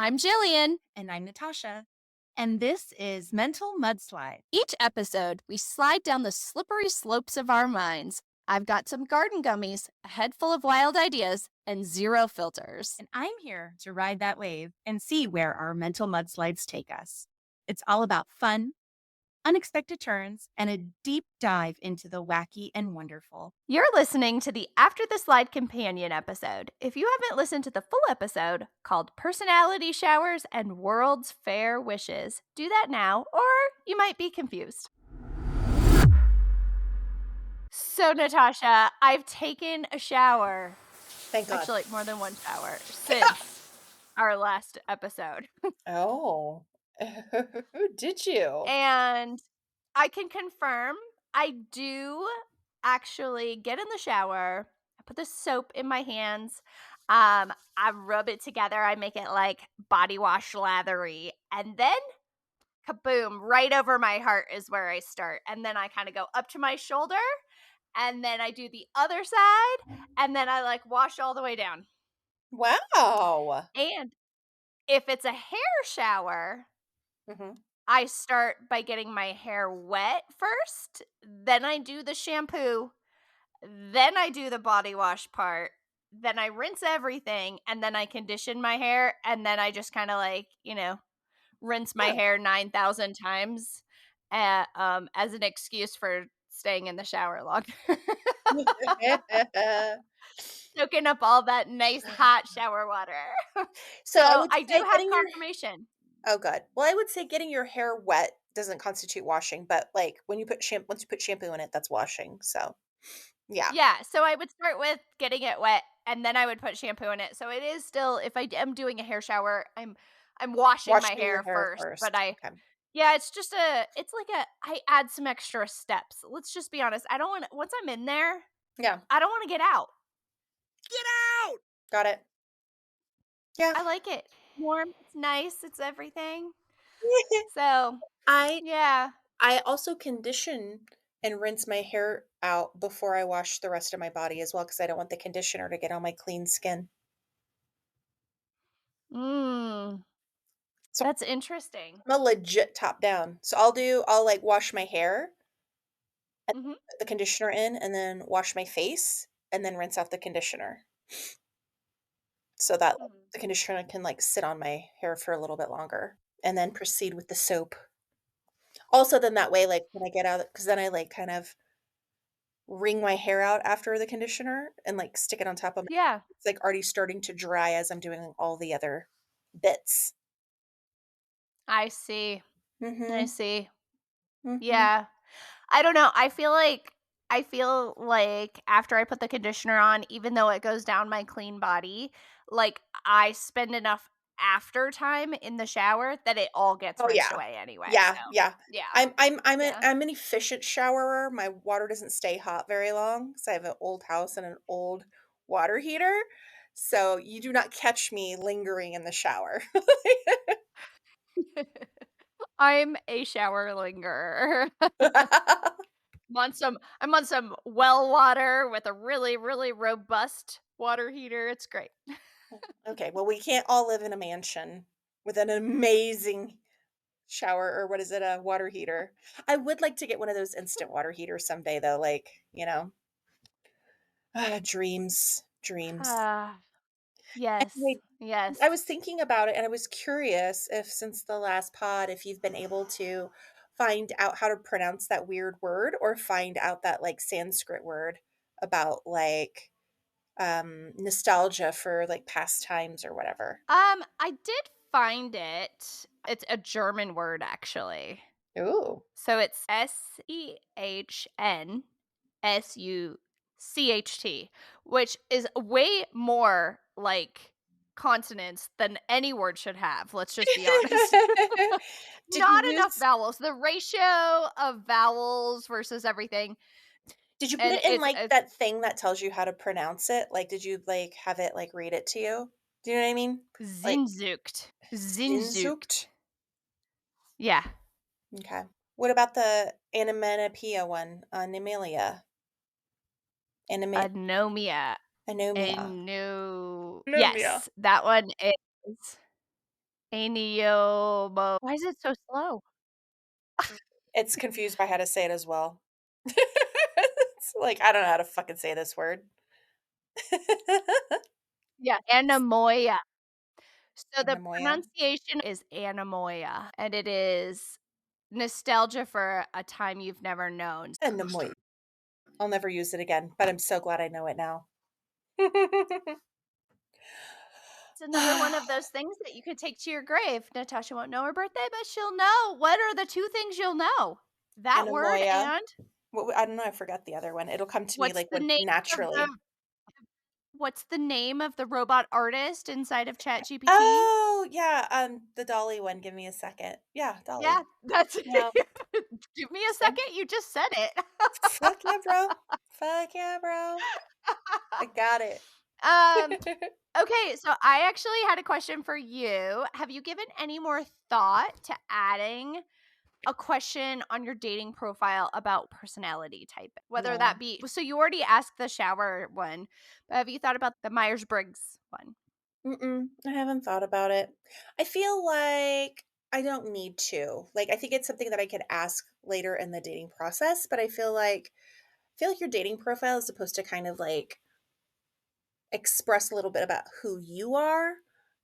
I'm Jillian. And I'm Natasha. And this is Mental Mudslide. Each episode, we slide down the slippery slopes of our minds. I've got some garden gummies, a head full of wild ideas, and zero filters. And I'm here to ride that wave and see where our mental mudslides take us. It's all about fun, unexpected turns, and a deep dive into the wacky and wonderful. You're listening to the After the Slide companion episode. If you haven't listened to the full episode called Personality Showers and World's Fair Wishes, do that now, or you might be confused. So, Natasha, I've taken a shower. Thank God. Actually, more than one shower since our last episode. Oh, did you? And I can confirm I do actually get in the shower. I put the soap in my hands. I rub it together. I make it like body wash lathery. And then kaboom, right over my heart is where I start. And then I kind of go up to my shoulder. And then I do the other side. And then I like wash all the way down. Wow. And if it's a hair shower, Mhm. I start by getting my hair wet first, then I do the shampoo, then I do the body wash part, then I rinse everything, and then I condition my hair, and then I just kind of like, rinse my Yeah. hair 9,000 times as an excuse for staying in the shower longer. Soaking up all that nice hot shower water. So I So would I do say have getting your confirmation. oh God. Well, I would say getting your hair wet doesn't constitute washing, but like when you put once you put shampoo in it, that's washing. So yeah, Yeah, so I would start with getting it wet, and then I would put shampoo in it. So it is still, if I am doing a hair shower, I'm washing my washing your hair hair first. But first. Okay. yeah, it's like I add some extra steps. Let's just be honest. I don't want once I'm in there, Yeah. I don't want to get out. Get out. Got it. Yeah. I like it warm. It's nice. It's everything. So I yeah. I also condition and rinse my hair out before I wash the rest of my body as well because I don't want the conditioner to get on my clean skin. Mm, So that's interesting. I'm a legit top down. So I'll like wash my hair and Hmm. put the conditioner in and then wash my face and then rinse out the conditioner so that like, the conditioner can like sit on my hair for a little bit longer and then proceed with the soap. Also, then that way, like when I get out, because then I like kind of wring my hair out after the conditioner and like stick it on top of my, Yeah, it's like already starting to dry as I'm doing all the other bits. I see. I Mhm. see. Mhm. Yeah. I don't know. I feel like after I put the conditioner on, even though it goes down my clean body, like I spend enough after time in the shower that it all gets Oh, rinsed yeah. away anyway. Yeah, So, yeah. yeah. Yeah. I'm an efficient showerer. My water doesn't stay hot very long because I have an old house and an old water heater. So you do not catch me lingering in the shower. I'm a shower lingerer. I'm on some well water with a really, really robust water heater. It's great. Okay, well, we can't all live in a mansion with an amazing shower or what is it, a water heater. I would like to get one of those instant water heaters someday though, like, dreams, dreams. Ah, yes. Anyway, I Yes. was thinking about it and I was curious if since the last pod, if you've been able to find out how to pronounce that weird word or find out that like Sanskrit word about like nostalgia for like past times or whatever. I did find it. It's a German word actually. Ooh. So it's Sehnsucht, which is way more like consonants than any word should have. Let's just be honest. Did you Not enough use vowels. The ratio of vowels versus everything, did you put and it in, like, it's that thing that tells you how to pronounce it? Like, did you, like, have it, like, read it to you? Do you know what I mean? Like, Sehnsucht. Sehnsucht? Sehnsucht. Yeah. Okay. What about the Anemoia one? Anemoia. Aneme Anomia. Anomia. No. Anomia. Yes, that one is. Aneomo. Why is it so slow? It's confused by how to say it as well. It's like, I don't know how to fucking say this word. Yeah, Anemoia. So the Anemoia? pronunciation is Anemoia, and it is nostalgia for a time you've never known. Anemoia. I'll never use it again, but I'm so glad I know it now. It's another one of those things that you could take to your grave. Natasha won't know her birthday, but she'll know. What are the 2 things you'll know? That word Anemoia. and I don't know, I forgot the other one. It'll come to me, what's like, the when name of the naturally. robot artist inside of ChatGPT? Oh, yeah, the Dolly one, give me a second. Yeah, Yeah, Dolly. that's Yeah, Give me a same. second, you just said it. Fuck yeah, bro. Fuck yeah, bro. I got it. Um, okay, so I actually had a question for you. Have you given any more thought to adding a question on your dating profile about personality type? Whether that No. be so you already asked the shower one, but have you thought about the Myers-Briggs one? Mm-mm, I haven't thought about it. I feel like I don't need to. Like, I think it's something that I could ask later in the dating process, but I feel like your dating profile is supposed to kind of like express a little bit about who you are.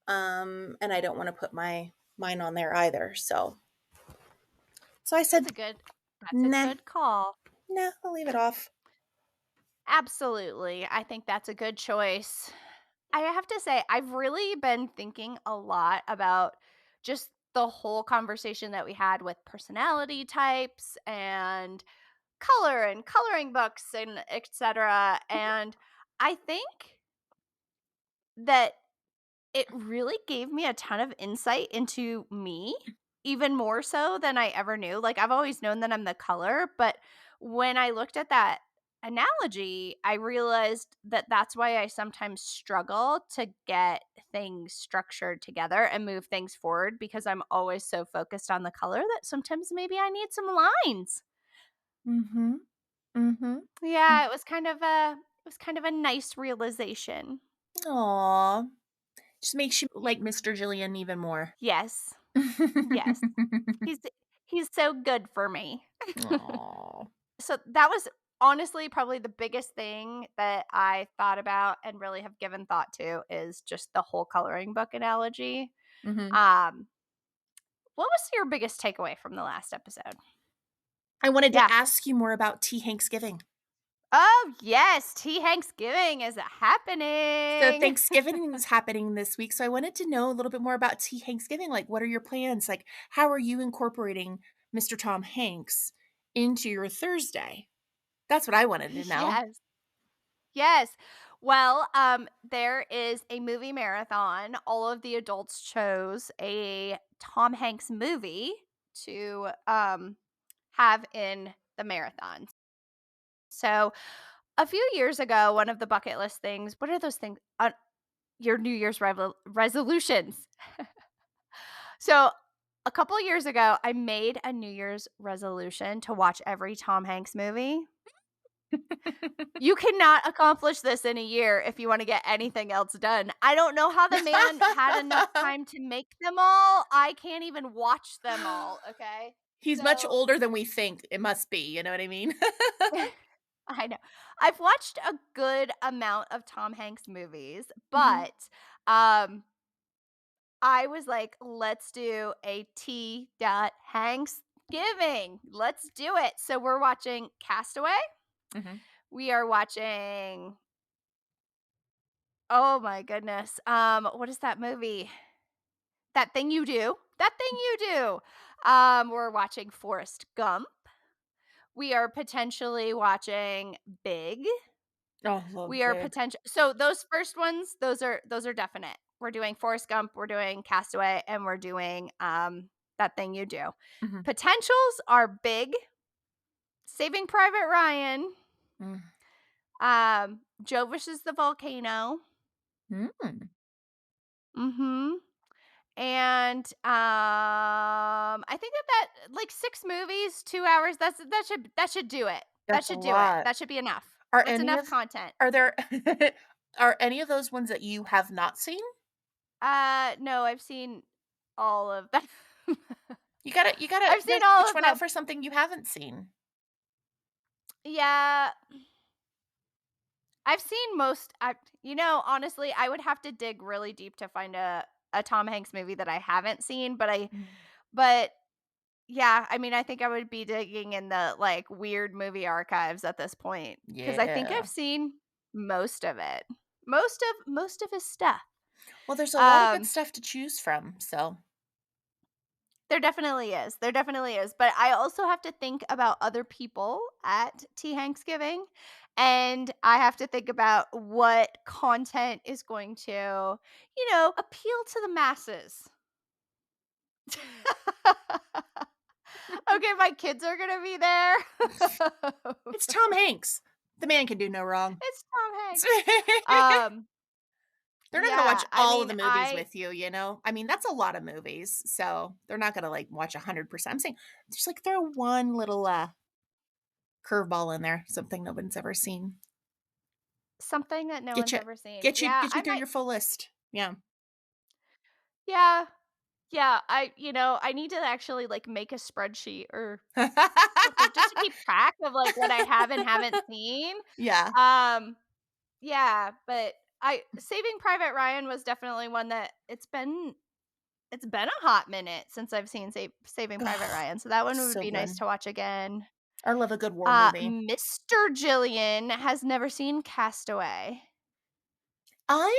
And I don't want to put mine on there either. So I said, That's a nah, good call. nah, I'll leave it off. Absolutely. I think that's a good choice. I have to say, I've really been thinking a lot about just the whole conversation that we had with personality types and color and coloring books and etc. And I think that it really gave me a ton of insight into me, even more so than I ever knew. Like, I've always known that I'm the color, but when I looked at that analogy, I realized that that's why I sometimes struggle to get things structured together and move things forward because I'm always so focused on the color that sometimes maybe I need some lines. Mm-hmm. Mm-hmm. Yeah, it was kind of a nice realization. Aw. Just makes you like Mr. Jillian even more. Yes. Yes. He's he's so good for me. Aw. So that was honestly probably the biggest thing that I thought about and really have given thought to is just the whole coloring book analogy. Mhm. Um, what was your biggest takeaway from the last episode? I wanted to Yeah. ask you more about Tea Hanksgiving. Oh, yes, tea Thanksgiving is So happening. Thanksgiving is happening this week, so I wanted to know a little bit more about Tea Hanksgiving. Like, what are your plans? Like, how are you incorporating Mr. Tom Hanks into your Thursday? That's what I wanted to know. Yes. Yes. Well, there is a movie marathon. All of the adults chose a Tom Hanks movie to have in the marathon. So, a few years ago, one of the bucket list things, what are those things? Your New Year's resolutions. So, a couple years ago, I made a New Year's resolution to watch every Tom Hanks movie. You cannot accomplish this in a year if you wanna get anything else done. I don't know how the man had enough time to make them all. I can't even watch them all, okay? He's much So older than we think it must be, you know what I mean? I know. I've watched a good amount of Tom Hanks movies, Mhm. but, I was like, "Let's do a T. Hanksgiving. Let's do it." So we're watching Castaway. Mhm. We are watching oh my goodness. What is that movie? That Thing You Do. That Thing You Do. We're watching Forrest Gump. We are potentially watching Big. Oh, love We are Big. potential so those first ones, those are definite. We're doing Forrest Gump, we're doing Castaway, and we're doing That Thing You Do. Mhm. Potentials are Big, Saving Private Ryan, Mm. Joe versus the Volcano. Mm. Mhm. And, I think like 6 movies, 2 hours, that should do it. That That's a should do it. lot. That should be enough. Are That's any enough of content. are there are any of those ones that you have not seen? No, I've seen all of them. You gotta I've you seen gotta all switch of one out them. for something you haven't seen. Yeah, I've seen most. Honestly, I would have to dig really deep to find a Tom Hanks movie that I haven't seen, Mm. but yeah, I mean, I think I would be digging in the, like, weird movie archives at this point because I think I've Yeah. seen most of it. Most of his stuff. Well, there's a lot of good Um, stuff to choose from, so there definitely is, but I also have to think about other people at Tea Hanksgiving, and I have to think about what content is going to, appeal to the masses. Okay, my kids are gonna be there. it's Tom Hanks. The man can do no wrong. It's Tom Hanks. Um, They're not gonna watch yeah, I all of mean, the movies with you, you know? I mean, that's a lot of movies, so they're not gonna, like, watch 100%. I'm saying just, like, throw one little, curveball in there, something no one's ever seen. something that no Get one's you ever seen. get you Yeah, get you I through might. your full list. Yeah. Yeah, yeah, I need to actually, like, make a spreadsheet or something just to keep track of, like, what I have and haven't seen. Yeah. Um, yeah, but I Saving Private Ryan was definitely one that it's been a hot minute since I've seen Saving Private Ugh, Ryan, so that one would so be nice good. to watch again. I love a good war movie. Mr. Jillian has never seen Castaway. I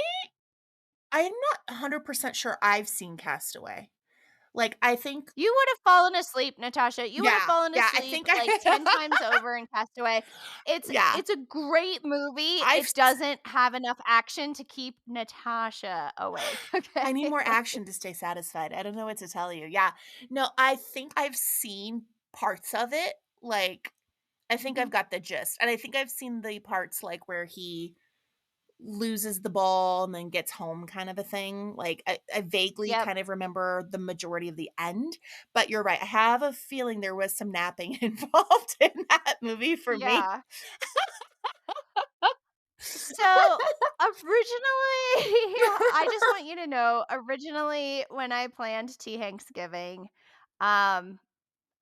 I'm not 100% sure I've seen Castaway. Like, I think You would have fallen asleep, Natasha. You would have yeah, fallen yeah, I asleep think like 10 I times over in Castaway. It's yeah. it's a great movie. I've It s doesn't have enough action to keep Natasha awake, okay? I need more action to stay satisfied. I don't know what to tell you. Yeah. No, I think I've seen parts of it, like, I think I've Mhm. got the gist, and I think I've seen the parts, like, where he loses the ball and then gets home kind of a thing. Like, I vaguely Yep. kind of remember the majority of the end, but you're right. I have a feeling there was some napping involved in that movie for me. Yeah. So, originally I just want you to know, originally, when I planned Tea Hanksgiving, um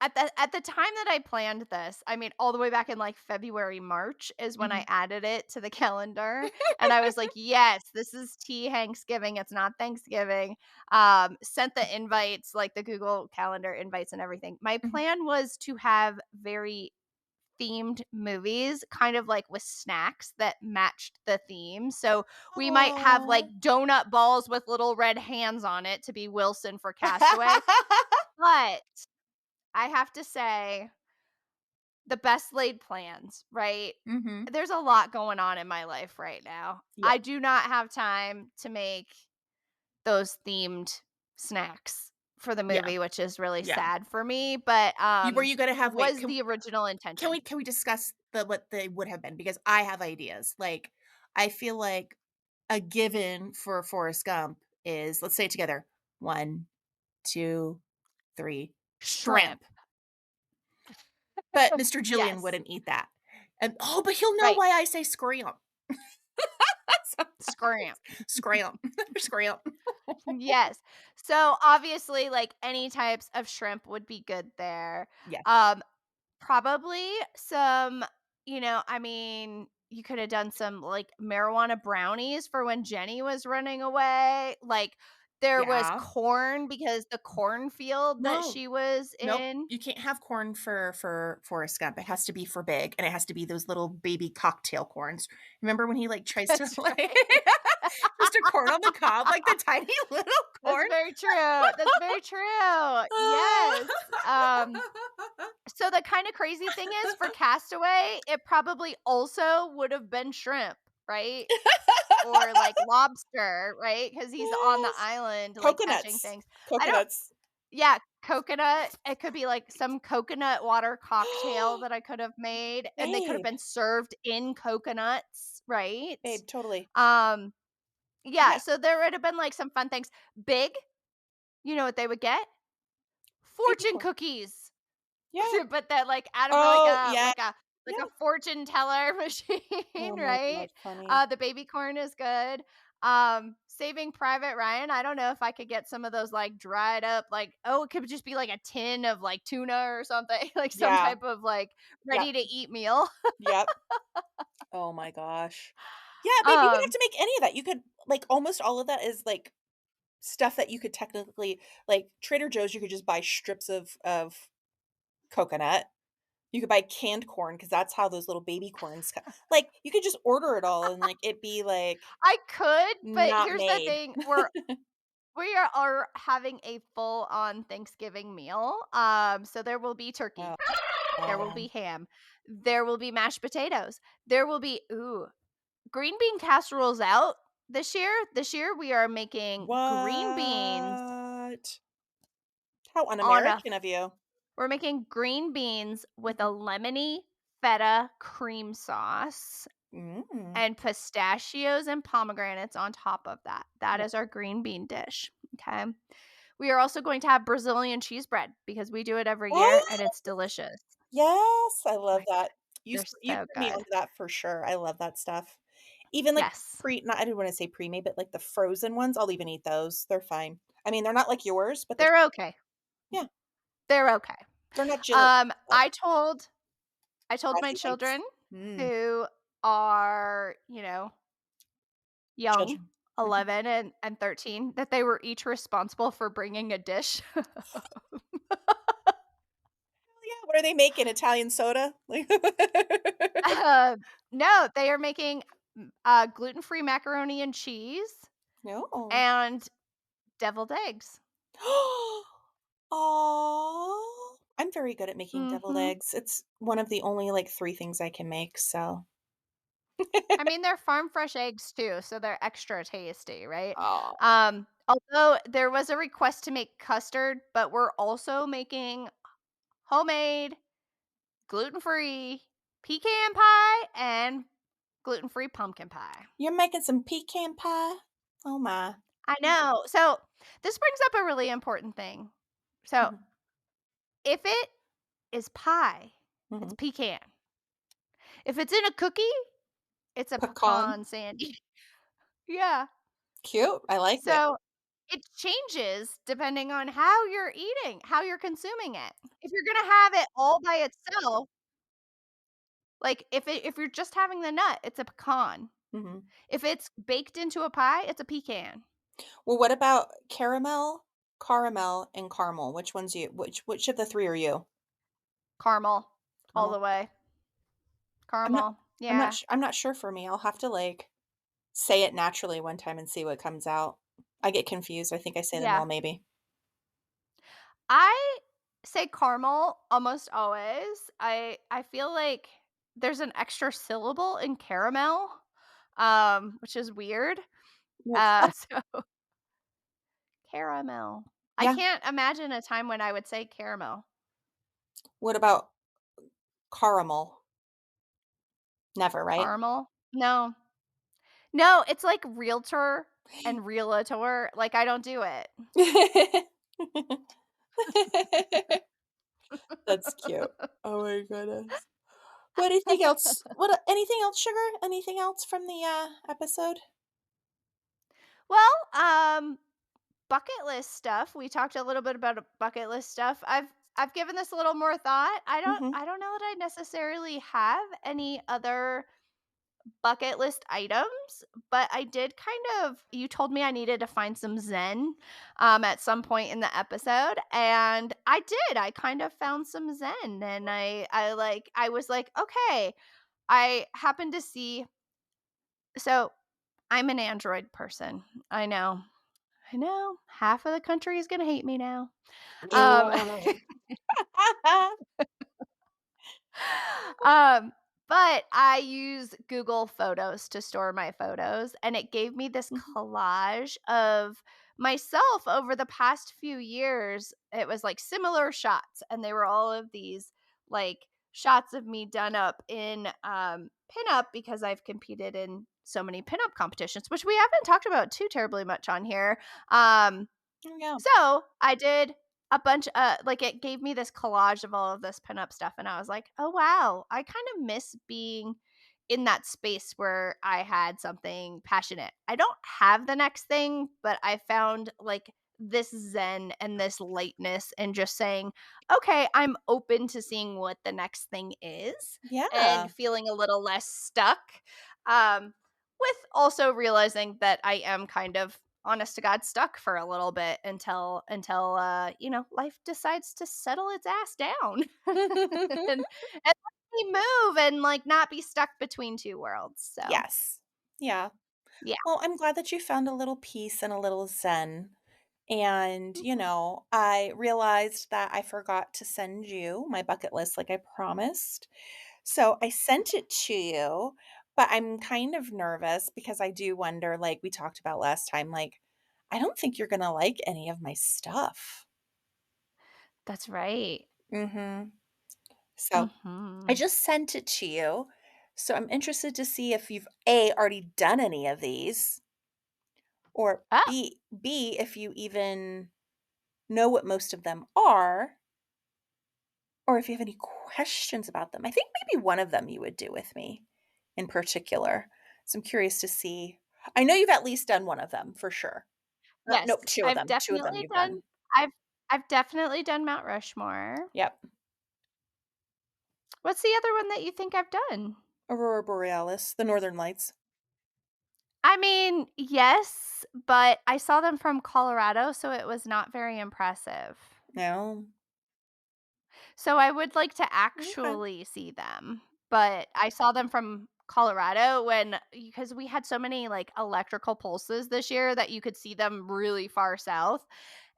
at the time that I planned this, I mean, all the way back in, like, February, March is when I Mhm. added it to the calendar, and I was like, "Yes, this is tea Hanksgiving, it's not Thanksgiving." Sent the invites, like, the Google Calendar invites and everything. My Mhm. plan was to have very themed movies, kind of, like, with snacks that matched the theme, so we might have, like, Aw. donut balls with little red hands on it to be Wilson for Castaway, but I have to say, the best laid plans, right? Mhm. There's a lot going on in my life right now. Yeah. I do not have time to make those themed snacks for the Yeah. movie, which is really Yeah. sad for me, but, You were you gonna have wait, was the original can intention. we discuss what they would have been? Because I have ideas. Like, I feel like a given for Forrest Gump is let's say it together. 1, 2, 3. Shrimp. Shrimp. But Mr. Jillian Yes. wouldn't eat that. And oh, but he'll know Right. why I say scrimp. Scram. Scrimp. Scrimp. Yes. So, obviously, like, any types of shrimp would be good there. Yeah. Um, Probably some, I mean, you could have done some, like, marijuana brownies for when Jenny was running away. Like, there was Yeah. corn because the cornfield that No. she was Nope. in. You can't have corn for Forrest Gump. It has to be for Big, and it has to be those little baby cocktail corns. Remember when he, like, tries to, That's like right. just a corn on the cob, like the tiny little That's corn? very true. That's very true. Yes. Um, so the kinda crazy thing is for Castaway, it probably also would have been shrimp, right? Or, like, lobster, right? Because he's on the Yes. island, like, catching Coconuts. things. I don't Coconuts. Yeah, coconut. It could be, like, some coconut water cocktail that I could have made, and they could have Babe. been served in coconuts, right? Babe, totally. Um, yeah, Yeah. so there would have been, like, some fun things. Big, you know what they would get? Baby Fortune corn. cookies. Yeah. But that, like, out of, like, Oh, a yeah. like a like Yeah. a fortune teller machine, Oh my right? god, funny. The baby corn is good. Saving Private Ryan, I don't know if I could get some of those, like, dried up, like, oh, it could just be, like, a tin of, like, tuna or something, like, some Yeah. type of, like, Yep. ready-to-eat meal. Yep. Oh my gosh. Yeah, but you wouldn't have Um, to make any of that. You could like, almost all of that is, like, stuff that you could technically like, Trader Joe's, you could just buy strips of coconut. You could buy canned corn because that's how those little baby corns co like, you could just order it all and, like, it be, like, I could, but not here's the made. thing, we are having a full-on Thanksgiving meal, so there will be turkey, there will Oh. be ham, there will be mashed potatoes, there will be green bean casserole's out this year. This year, we are making green beans What? How on a un-American of you. we're making green beans with a Mhm. lemony feta cream sauce Mm. and pistachios and pomegranates on top of that. That Wo is our green bean dish, okay? We are also going to have Brazilian cheese bread because we do it every year and What? it's delicious. Yes, I Oh love my that. they're You so turned me good. onto that for sure. I love that stuff. Even, like, Yes. pre not I didn't wanna say pre-made, but, like, the frozen ones, I'll even eat those. They're fine. I mean, they're not like yours, but they're They're okay. yeah, They're okay. they're not Jillian, but I told my frosty bites. children Mm, who are, young, children. Mhm. 11 and 13, that they were each responsible for bringing a dish. Oh, yeah, what are they making? Italian soda? Like Uh, no, they are making, gluten-free macaroni and cheese No. and deviled eggs. Aw. I'm very good at making deviled Mhm. eggs. It's one of the only, like, 3 things I can make, so I mean, they're farm fresh eggs too, so they're extra tasty, right? Aw. Although there was a request to make custard, but we're also making homemade gluten-free pecan pie and gluten-free pumpkin pie. You're making some pecan pie? Oh my. I know. So, this brings up a really important thing. So, Mhm, if it is pie, it's mhm. pecan. If it's in a cookie, it's a Pecan. pecan sandy. Yeah. Cute, I like it. So, it changes depending on how you're eating, how you're consuming it. If you're gonna have it all by itself, like, if you're just having the nut, it's a pecan. Mhm. If it's baked into a pie, it's a pecan. Well, what about caramel, and caramel? Which of the 3 are you? Caramel, all Caramel? the way. I'm not Caramel. Yeah. I'm not sure for me. I'll have to, like, say it naturally one time and see what comes out. I get confused. I think I say them Yeah. all maybe. I say caramel almost always. I feel like there's an extra syllable in caramel, which is weird. What's that? So caramel. I Yeah. can't imagine a time when I would say caramel. What about caramel? Never, right? Caramel? No. No, it's like realtor and realtor. Like I don't do it. That's cute. Oh my goodness. Anything else, sugar? Anything else from the, episode? Well, bucket list stuff. We talked a little bit about a bucket list stuff. I've given this a little more thought. I don't Mhm. I don't know that I necessarily have any other bucket list items, but I did kind of you told me I needed to find some zen at some point in the episode and I did. I kind of found some zen and I was like, "Okay, I happened to see so I'm an Android person. I know. I know. Half of the country is going to hate me now. Um Um, but I use Google Photos to store my photos, and it gave me this Mhm. collage of myself over the past few years. It was like similar shots, and they were all of these like shots of me done up in pinup because I've competed in so many pinup competitions, which we haven't talked about too terribly much on here. Um, Oh, yeah. so I did a bunch like it gave me this collage of all of this pinup stuff and I was like, "Oh wow, I kind of miss being in that space where I had something passionate. I don't have the next thing, but I found like this zen and this lightness and just saying, okay, I'm open to seeing what the next thing is and Yeah. feeling a little less stuck. Um, with also realizing that I am kind of honest to God stuck for a little bit until life decides to settle its ass down and let me move and like not be stuck between two worlds. So Yes. Yeah. yeah. Well, I'm glad that you found a little peace and a little zen. And, Mhm. I realized that I forgot to send you my bucket list like I promised. So I sent it to you, but I'm kind of nervous because I do wonder, like we talked about last time, like, I don't think you're going to like any of my stuff. That's right. Mhm. So I Mhm. just sent it to you. So I'm interested to see if you've A, already done any of these, or Oh, B, if you even know what most of them are, or if you have any questions about them. I think maybe one of them you would do with me in particular. So I'm curious to see. I know you've at least done one of them for sure. yes. Nope, 2 of I've them. 2 of them definitely you've done done. I've I've definitely done Mount Rushmore. Yep. What's the other one that you think I've done? Aurora Borealis, the Northern Lights. I mean, yes, but I saw them from Colorado, so it was not very impressive. No. So I would like to Okay. actually see them, but I saw them from Colorado when because we had so many, like, electrical pulses this year that you could see them really far south,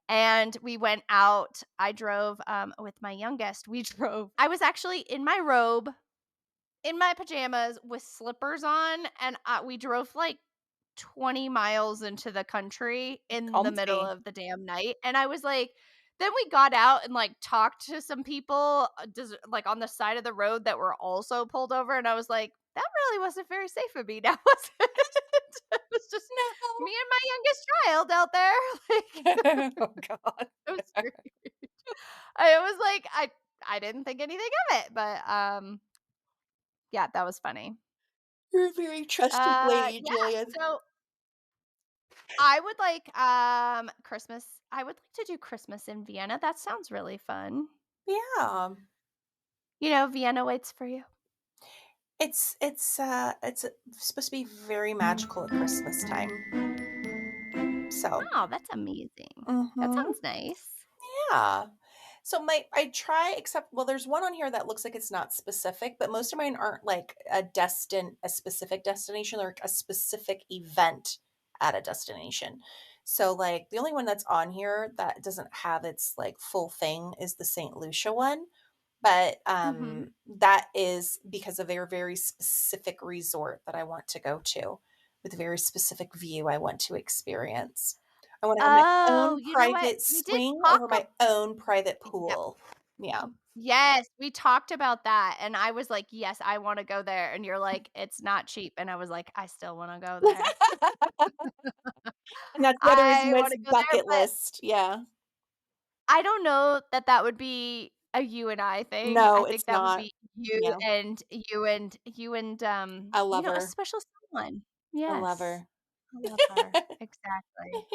and we went out I drove, with my youngest, we drove I was actually in my robe, in my pajamas, with slippers on, and, we drove, like, 20 miles into the country in the middle Comfy. of the damn night, and I was like then we got out and, like, talked to some people, like, on the side of the road that were also pulled over, and I was like, "That really wasn't very safe of me, now was it?" It was just No. me and my youngest child out there, like, Oh god. it was great. I was like, I didn't think anything of it, but, yeah, that was funny. You're a very trusted lady, Yeah, Jillian. so I would like, Christmas I would like to do Christmas in Vienna, that sounds really fun. Yeah. Vienna waits for you. It's supposed to be very magical at Christmas time. So, Oh, that's amazing. That mhm. sounds nice. Yeah. So my I try except well, there's one on here that looks like it's not specific, but most of mine aren't like a specific destination or a specific event at a destination. So like the only one that's on here that doesn't have its like full thing is the St. Lucia one. But Mhm. that is because of a very specific resort that I want to go to with a very specific view I want to experience. I wanna have my Oh, own you know what? private We did swing talk over ab my own private Yep. pool. Yeah. Yes, we talked about that, and I was like, "Yes, I wanna go there," and you're like, "It's not cheap," and I was like, "I still wanna go there." And that's the other reason I why it's wanna go there, bucket but list. Yeah. I don't know that that would be a you and I thing. I No, think it's that would not. be you Yeah. and A a lover. special someone. A Yes. lover. A lover. Exactly.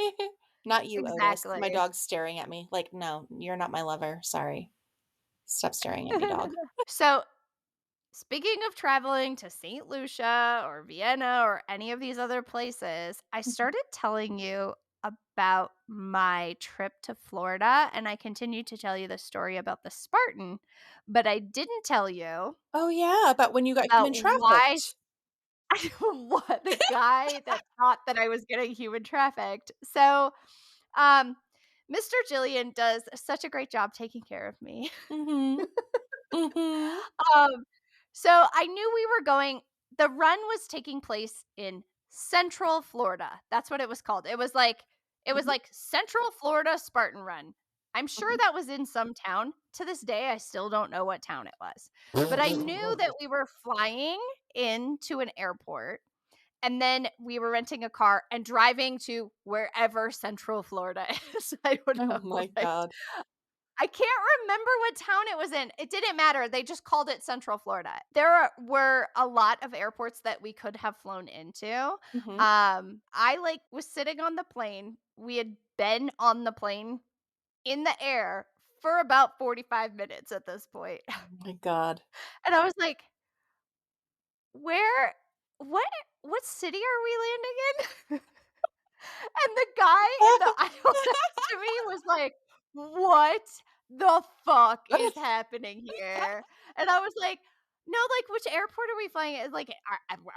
Not you, Otis. My Exactly. dog's staring at me like, "No, you're not my lover. Sorry. Stop staring at me, dog." So, speaking of traveling to St. Lucia or Vienna or any of these other places, I Mhm. started telling you about my trip to Florida, and I continued to tell you the story about the Spartan, but I didn't tell you Oh, yeah, but when you got about human why trafficked. what the guy that thought that I was getting human trafficked. So, um, Mr. Jillian does such a great job taking care of me. Mhm. Mhm. Um, so I knew we were going the run was taking place in Central Florida. That's what it was called. It was Mhm. like Central Florida Spartan Run. I'm sure Mhm. that was in some town. To this day, I still don't know what town it was. But I knew that we were flying into an airport and then we were renting a car and driving to wherever Central Florida is. I don't Oh know, my right? god. I can't remember what town it was in. It didn't matter. They just called it Central Florida. Were a lot of airports that we could have flown into. Mhm. I like was sitting on the plane. We had been on the plane in the air for about 45 minutes at this point. Oh my god. And I was like, "Where what what city are we landing in?" And the guy in the aisle next to me was like, "What the fuck is happening here?" And I was like, "No, like, which airport are we flying at? Like,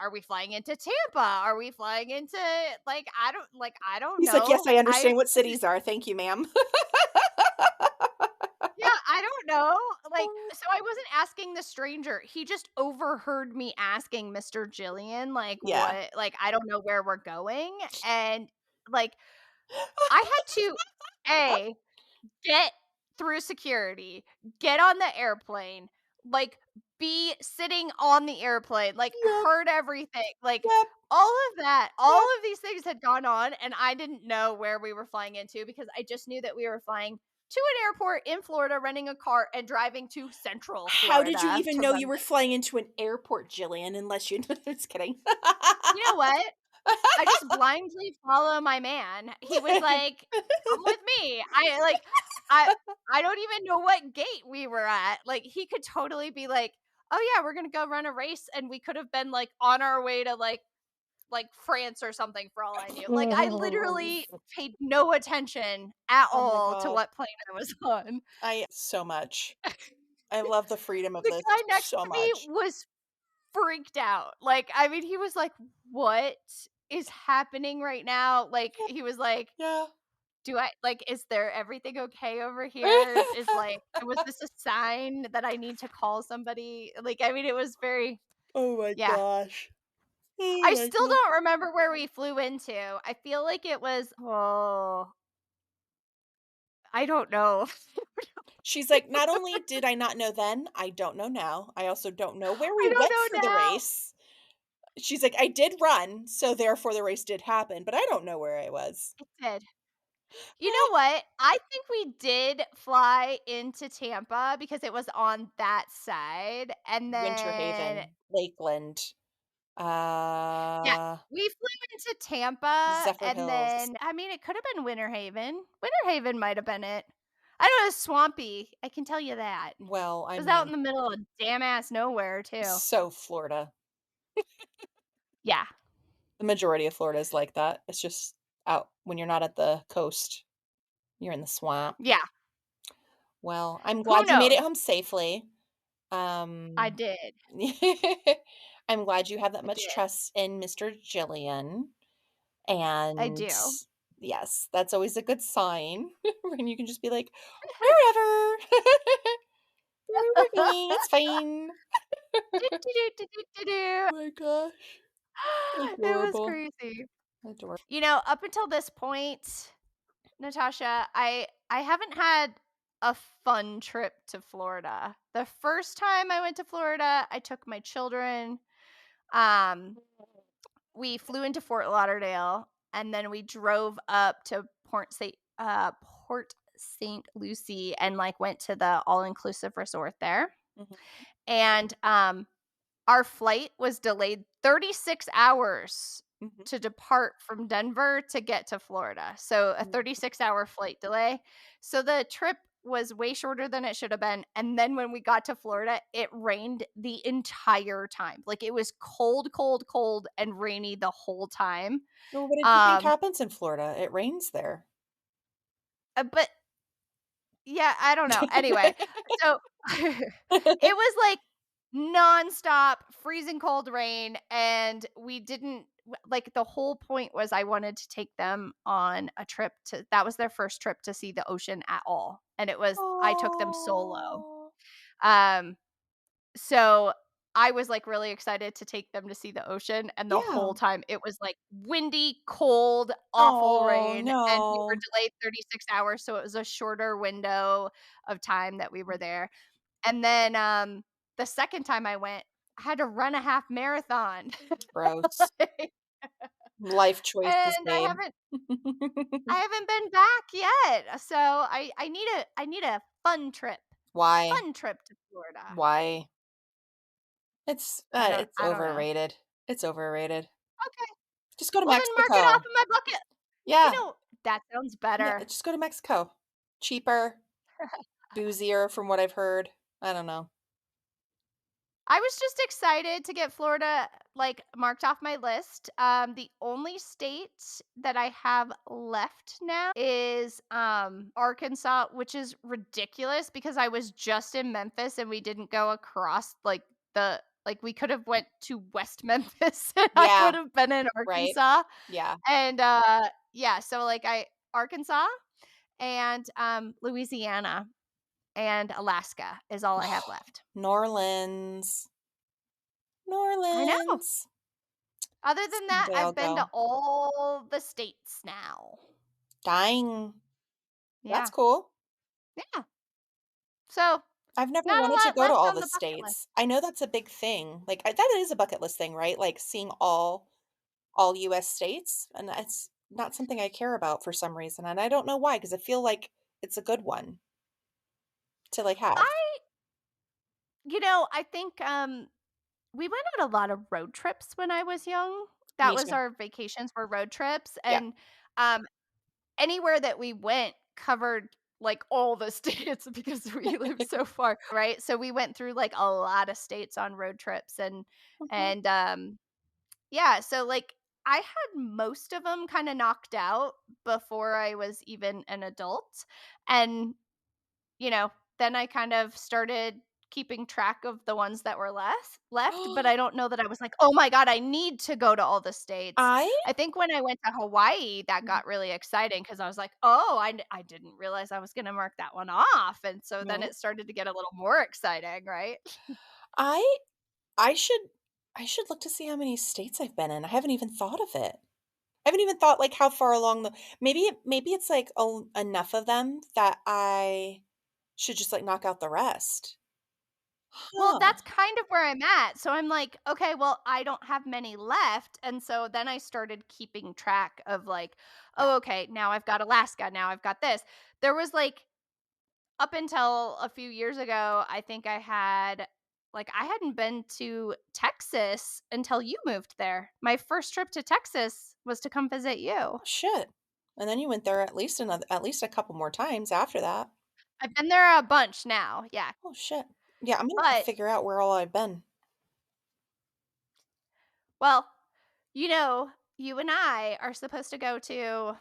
are we flying into Tampa? Are we flying into I don't He's like, "Yes, know. I I understand what cities are. Thank you, ma'am." Yeah, I don't know." Like, so I wasn't asking the stranger. He just overheard me asking Mr. Jillian, like, Yeah. what, like, I don't know where we're going. And like, I had to A, get through security, get on the airplane, like, be sitting on the airplane, like, Yep, heard everything, like, yep, all yep. of these things had gone on, and I didn't know where we were flying into because I just knew that we were flying to an airport in Florida, renting a car, and driving to Central How did you Florida even to know run you were this. flying into an airport, Jillian, unless you Just kidding. You know what? I just blindly follow my man. He was like, "Come with me." I I don't even know what gate we were at. Like, he could totally be like, "Oh yeah, we're gonna go run a race," and we could have been like on our way to like France or something for all I knew. Like, I literally paid no attention at Oh my all to god. what plane I was on. I so much. I love the freedom of The this guy next so to me much. was freaked out. Like, I mean, he was like, "What is happening right now?" Like, Yeah, he was like, yeah. "Do I like, is there everything okay over here? Is like, was this a sign that I need to call somebody?" Like, I mean, it was very Oh my yeah. gosh. Oh I my still god. don't remember where we flew into. I feel like it was I don't know. She's like, "Not only did I not know then, I don't know now. I also don't know where we I don't went for know the now. race." She's like, "I did run, so therefore the race did happen, but I don't know where I was." It did. You know what? I think we did fly into Tampa because it was on that side, and Winter then Haven, Lakeland, yeah, uh, we flew into Tampa, Zephyr and Hills. then I mean, it could have been Winter Haven. Winter Haven might have been it. I know it's swampy, I can tell you that. Well, I It was out mean, in the middle of damn ass nowhere too. so Florida. Yeah. The majority of Florida is like that. It's just out when you're not at the coast, you're in the swamp. Yeah. Well, I'm Who glad you made it knows? home safely. I Um, did. I'm glad you have that I much did. trust in Mr. Jillian, I and do. yes, that's always a good sign when you can just be like, "Wherever, wherever we're going, it's fine." Do, do, do, do, do, do, do. Oh my gosh, It was adorable, crazy. adorable. You know, up until this point, Natasha, I haven't had a fun trip to Florida. The first time I went to Florida, I took my children. Um, we flew into Fort Lauderdale and then we drove up to Port St. Lucie and like went to the all-inclusive resort there. Mhm, And our flight was delayed 36 hours mhm, to depart from Denver to get to Florida. So a mhm. 36-hour flight delay. So the trip was way shorter than it should have been. And then when we got to Florida, it rained the entire time. Like it was cold, cold, cold and rainy the whole time. Well, what did you think Um happens in Florida? It rains there. but yeah, I don't know. Anyway, so it was like nonstop freezing cold rain, and we didn't like the whole point was I wanted to take them on a trip to that was their first trip to see the ocean at all. And it was I took them solo. Oh, Um so I was like really excited to take them to see the ocean, and the yeah. whole time it was like windy, cold, awful Oh, rain, and we were no. delayed 36 hours, so it was a shorter window of time that we were there. And then the second time I went, I had to run a half marathon. Gross. Life choices, And babe. I haven't been back yet. So I need a fun trip. Why? Fun trip to Florida. Why? It's I don't know. overrated. It's overrated. Okay. Just go to Well, then mark it off Mexico. in my bucket. You Yeah, know, that sounds yeah, better. just go to Mexico. Cheaper, boozier from what I've heard. I don't know. I was just excited to get Florida like marked off my list. The only state that I have left now is Arkansas, which is ridiculous because I was just in Memphis and we didn't go across like the like we could have went to West Memphis and I would Yeah, have been in right? Arkansas. Yeah. And yeah, so like I Arkansas and Louisiana and Alaska is all I have left. New Orleans. New I know. Orleans. Other than that, Someday I'll I've been to go. all the states now. Dying. That's Yeah. cool. Yeah. So, I've never not a wanted to lot go to left all on the the bucket list. states. I know that's a big thing. Like, that is a bucket list thing, right? Like, seeing all US states, and it's not something I care about for some reason, and I don't know why. Because I feel like it's a good one to, like, have. I I think, we went on a lot of road trips when I was young. That Me was too. our vacations were road trips, Yeah. and, um, anywhere that we went covered, like, all the states because we live so far, right? So, we went through, like, a lot of states on road trips Mhm. and, yeah, so, like, I had most of them kinda knocked out before I was even an adult, and, you know, then I kind of started keeping track of the ones that were left, but I don't know that I was like, "Oh my god, I need to go to all the states." I I think when I went to Hawaii, that got really exciting because I was like, "Oh, I didn't realize I was gonna mark that one off," and so then no. it started to get a little more exciting, right? I I should I should look to see how many states I've been in. I haven't even thought of it. I haven't even thought, like, how far along the maybe it's, like, enough of them that I should just, like, knock out the rest. Well, Huh. that's kind of where I'm at. So I'm like, okay, well, I don't have many left. And so then I started keeping track of like, oh, okay, now I've got Alaska. Now I've got this. There was like, up until a few years ago, I think I hadn't been to Texas until you moved there. My first trip to Texas was to come visit you. Oh, shit. And then you went there at least a couple more times after that. I've been there a bunch now. Yeah. Oh, shit. Yeah, I'm gonna have to But, figure out where all I've been. well, you and I are supposed to go to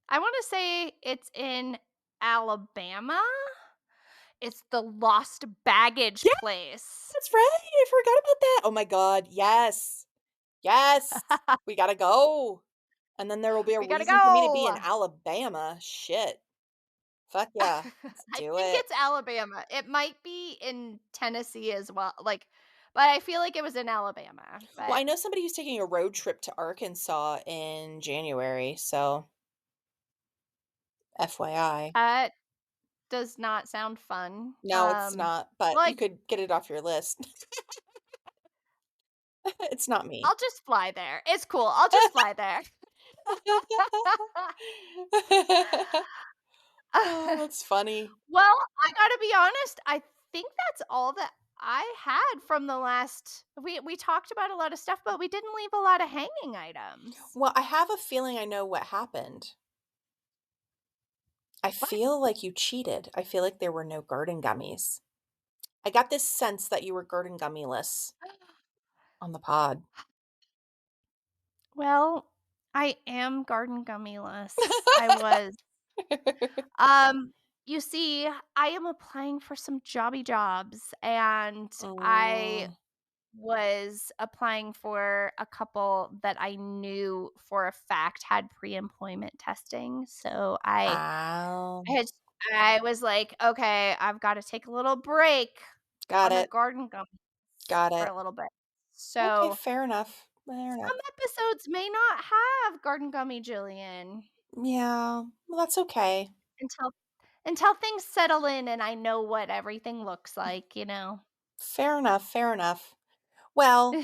I wanna say it's in Alabama? It's the lost baggage Yeah, place. that's right, I forgot about that. Oh my god, yes. Yes. We gotta go. And then there will be a We gotta reason for me to be in go. Alabama. Shit. Fuck yeah. Let's I do think it. it's Alabama. It might be in Tennessee as well, like but I feel like it was in Alabama, Well, but I know somebody who's taking a road trip to Arkansas in January, so FYI. that does not sound fun. No, it's not, but you Like, could get it off your list. It's not me. I'll just fly there. It's cool. I'll just fly there. Oh, that's funny. Well, I gotta be honest, I think that's all that I had from the last we talked about a lot of stuff, but we didn't leave a lot of hanging items. Well, I have a feeling I know what happened. I What? feel like you cheated. I feel like there were no garden gummies. I got this sense that you were garden gummy-less on the pod. Well, I am garden gummyless. I was. Um, you see, I am applying for some jobby jobs, and I Mm, was applying for a couple that I knew for a fact had pre-employment testing, so ow. I had I was like, "Okay, I've gotta take a little break Got on the it, garden gums got for it. a little bit." Okay, So, fair enough, fair enough. some episodes may not have garden gummy Jillian Yeah, well, that's okay. until things settle in and I know what everything looks like, you know? Fair enough, fair enough. Well,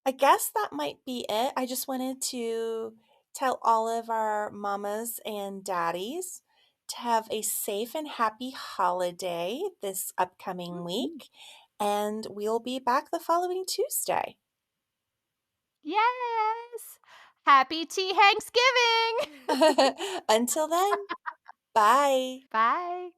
I guess that might be it. I just wanted to tell all of our mamas and daddies to have a safe and happy holiday this upcoming Mhm. week, and we'll be back the following Tuesday. Yes. Happy Tea Thanksgiving. Until then, bye. Bye.